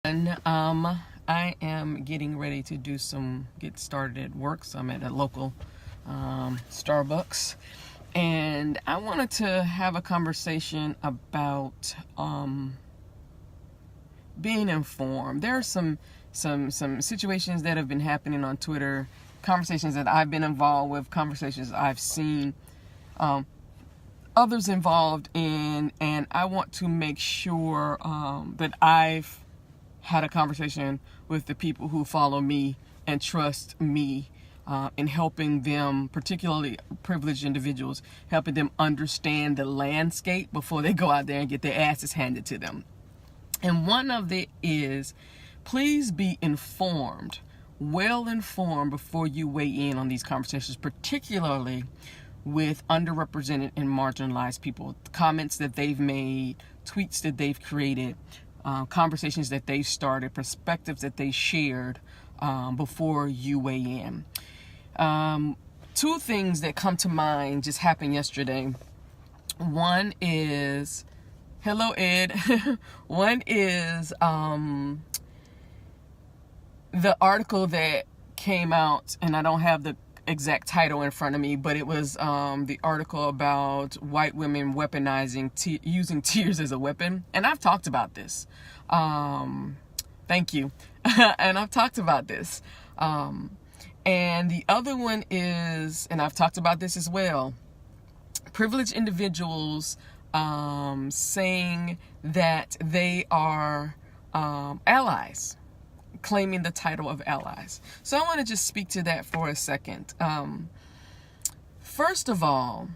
And I am getting ready to get started at work. So I'm at a local Starbucks, and I wanted to have a conversation about being informed. There are some situations that have been happening on Twitter, conversations that I've been involved with, conversations I've seen others involved in, and I want to make sure that I've had a conversation with the people who follow me and trust me in helping them, particularly privileged individuals, helping them understand the landscape before they go out there and get their asses handed to them. And one of it is, please be informed, well informed, before you weigh in on these conversations, particularly with underrepresented and marginalized people. Comments that they've made, tweets that they've created, conversations that they've started, perspectives that they shared before you weigh in. Two things that come to mind just happened yesterday. One is, hello Ed. One is the article that came out, and I don't have the exact title in front of me, but it was the article about white women weaponizing using tears as a weapon. And I've talked about this. Thank you. And I've talked about this. And the other one is, and I've talked about this as well, privileged individuals saying that they are allies, claiming the title of allies. So I want to just speak to that for a second. First of all,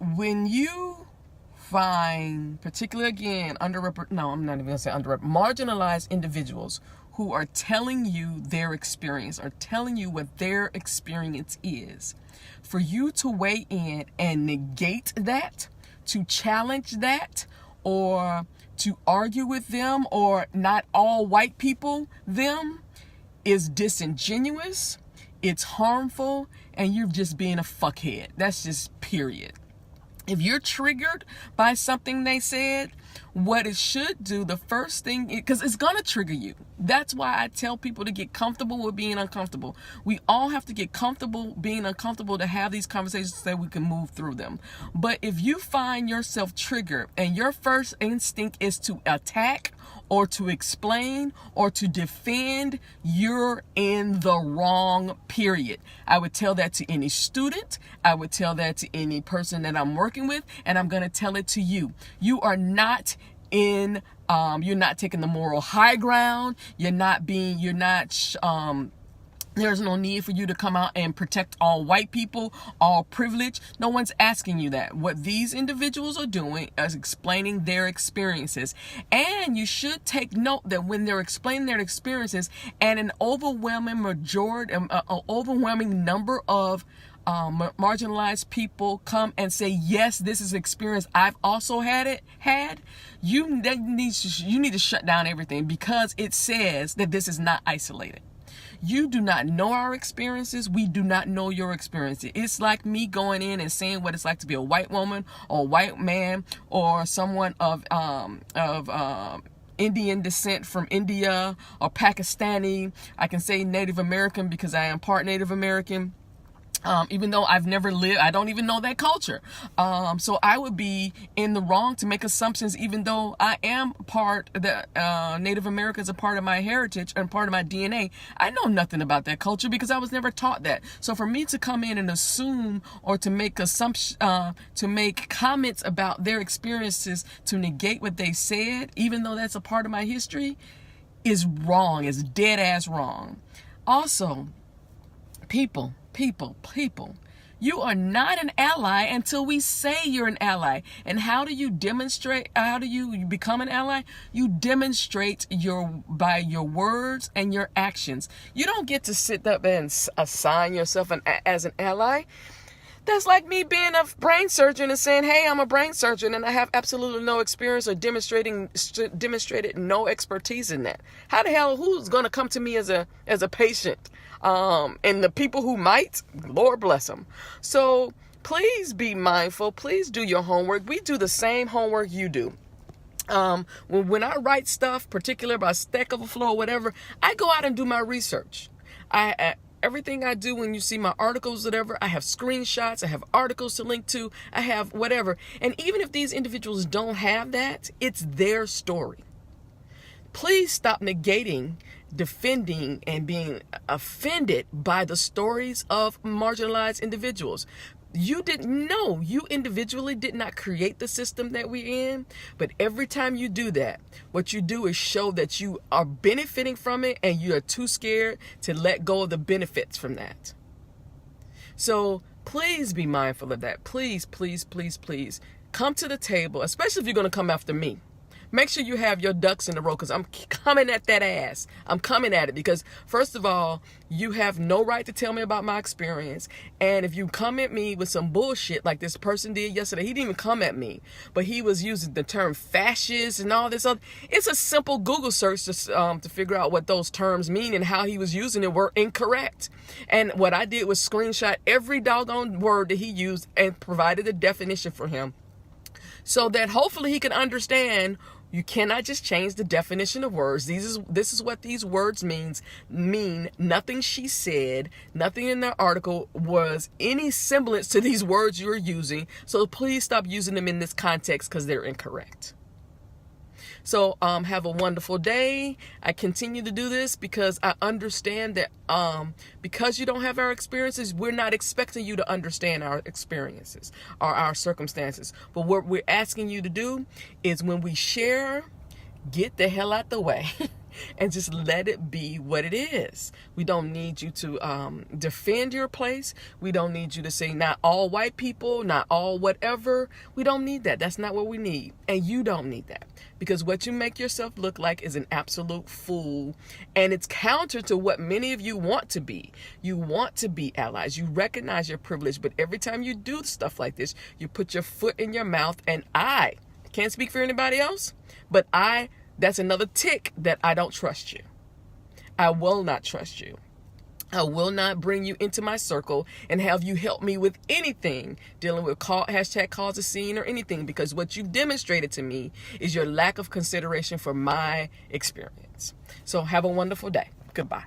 when you find, particularly again, marginalized individuals who are telling you their experience, or telling you what their experience is, for you to weigh in and negate that, to challenge that, or to argue with them, or not all white people them, is disingenuous, it's harmful, and you're just being a fuckhead. That's just period. If you're triggered by something they said, what it should do, the first thing, because it's going to trigger you. That's why I tell people to get comfortable with being uncomfortable. We all have to get comfortable being uncomfortable to have these conversations so that we can move through them. But if you find yourself triggered and your first instinct is to attack or to explain or to defend, you're in the wrong, period. I would tell that to any student. I would tell that to any person that I'm working with, and I'm going to tell it to you. You are not you're not taking the moral high ground. There's no need for you to come out and protect all white people, all privilege. No one's asking you that. What these individuals are doing is explaining their experiences. And you should take note that when they're explaining their experiences, and an overwhelming number of marginalized people come and say, yes, this is experience I've also had, you need to shut down everything, because it says that this is not isolated. You do not know our experiences. We do not know your experiences. It's like me going in and saying what it's like to be a white woman or a white man or someone of Indian descent from India or Pakistani. I can say Native American because I am part Native American. Even though I've never lived, I don't even know that culture. So I would be in the wrong to make assumptions, even though I am Native America is a part of my heritage and part of my DNA. I know nothing about that culture because I was never taught that. So for me to come in and assume or to make to make comments about their experiences to negate what they said, even though that's a part of my history, is wrong. Is dead ass wrong. Also, people, you are not an ally until we say you're an ally. And how do you become an ally? You demonstrate by your words and your actions. You don't get to sit up and assign yourself as an ally. That's like me being a brain surgeon and saying, hey, I'm a brain surgeon and I have absolutely no experience or demonstrated no expertise in that. How the hell, who's going to come to me as a patient? And the people who might, Lord bless them. So please be mindful. Please do your homework. We do the same homework you do. When I write stuff, particular about Stack Overflow or whatever, I go out and do my research. Everything I do, when you see my articles, whatever, I have screenshots, I have articles to link to, I have whatever. And even if these individuals don't have that, it's their story. Please stop negating, defending, and being offended by the stories of marginalized individuals. You didn't know. You individually did not create the system that we're in. But every time you do that, what you do is show that you are benefiting from it and you are too scared to let go of the benefits from that. So please be mindful of that. Please, please, please, please come to the table, especially if you're going to come after me. Make sure you have your ducks in a row, because I'm coming at that ass. I'm coming at it because, first of all, you have no right to tell me about my experience. And if you come at me with some bullshit like this person did yesterday, he didn't even come at me, but he was using the term fascist and all this other. It's a simple Google search to figure out what those terms mean, and how he was using it were incorrect. And what I did was screenshot every doggone word that he used and provided a definition for him, so that hopefully he can understand. You cannot just change the definition of words. This is what these words mean. Nothing she said, nothing in the article was any semblance to these words you're using. So please stop using them in this context, because they're incorrect. So have a wonderful day. I continue to do this because I understand that because you don't have our experiences, we're not expecting you to understand our experiences or our circumstances. But what we're asking you to do is, when we share, get the hell out the way and just let it be what it is. We don't need you to defend your place. We don't need you to say not all white people, not all whatever. We don't need that. That's not what we need. And you don't need that, because what you make yourself look like is an absolute fool. And it's counter to what many of you want to be. You want to be allies. You recognize your privilege. But every time you do stuff like this, you put your foot in your mouth. And I can't speak for anybody else, but that's another tick that I don't trust you. I will not trust you. I will not bring you into my circle and have you help me with anything dealing with hashtag causeascene or anything, because what you've demonstrated to me is your lack of consideration for my experience. So have a wonderful day. Goodbye.